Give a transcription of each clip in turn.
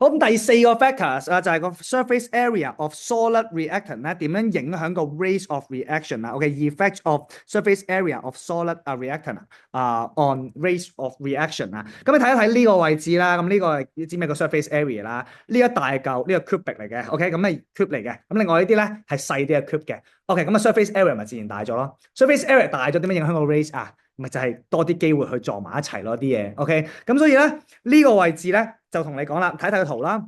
好，咁第四個 factors 啊，就係個 surface area of solid reactant 咧，點樣影響個 rate of reaction 啊？OK，effect of surface area of solid reactant on rate of reaction 啊。咁你睇一睇呢個位置啦，咁呢個你知咩個 surface area 啦？呢一大嚿呢個 cubic 嚟嘅，OK，咁係 cube 嚟嘅。咁另外呢啲咧係細啲嘅 cube 嘅，OK，咁啊 surface area 咪自然大咗咯。surface area 大咗點樣影響個 rate 啊？咪就係多啲機會去撞埋一齊咯啲嘢，OK，咁所以咧呢個位置咧就同你講啦，睇睇個圖啦。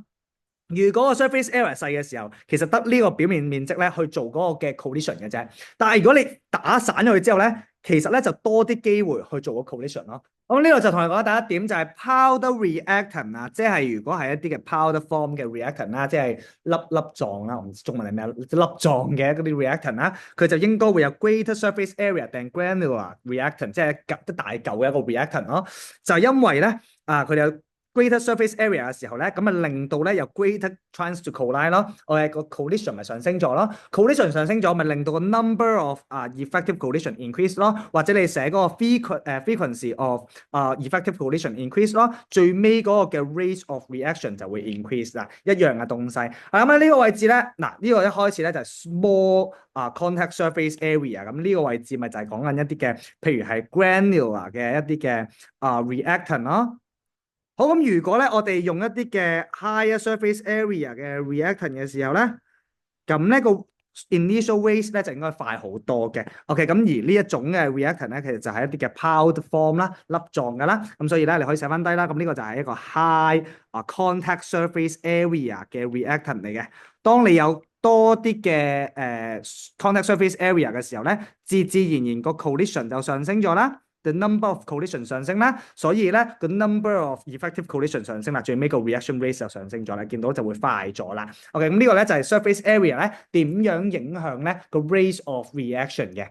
如果個 surface area 細嘅時候，其實得呢個表面面積咧去做嗰個嘅 collision 嘅啫。但係如果你打散咗佢之後咧，其實咧就多啲機會去做個 collision 咯。咁呢度就同你講第一點就係 powder reactant 啊，即係如果係一啲嘅 powder form 嘅 reactant 啦，即係粒粒狀啦，我唔知中文係咩，粒狀嘅嗰啲 reactant 啦，佢就應該會有 greater surface area than granular reactant，即係夾得大嚿嘅一個 reactant 咯。就係因為咧佢哋有greater surface area 嘅時候咧，咁啊令到咧有 greater chance to collide 咯，我哋個 collision 咪上升咗咯 ，collision 上升咗咪令到個 number of effective collision increase 咯，或者你寫嗰個 frequency of effective collision increase 咯，最尾嗰個嘅 rate of reaction 就會 increase 啦，一樣嘅東西。咁喺呢個位置咧，嗱呢個一開始咧就係 small contact surface area， 咁呢個位置咪就係講緊一啲嘅，譬如係 granular 嘅一啲嘅reactant 咯。好，咁如果咧我哋用一啲嘅 higher surface area 嘅 reactant 嘅時候咧，咁咧個 initial rate 咧就應該快好多嘅。OK，咁而呢一種嘅 reactant 咧，其實就係一啲嘅 powder form 啦，粒狀嘅啦。咁所以咧你可以寫翻低啦。咁呢個就係一個 high contact surface area 嘅 reactant 嚟嘅。當你有多啲嘅contact surface area 嘅時候咧，自然個 collision 就上升咗啦。The number of collision 上升啦，所以咧個 number of effective collision 上升啦，最尾個 reaction rate 就上升咗啦，見到就會快咗啦。OK，咁呢個咧就係 surface area 咧點樣影響咧個 rate of reaction 嘅。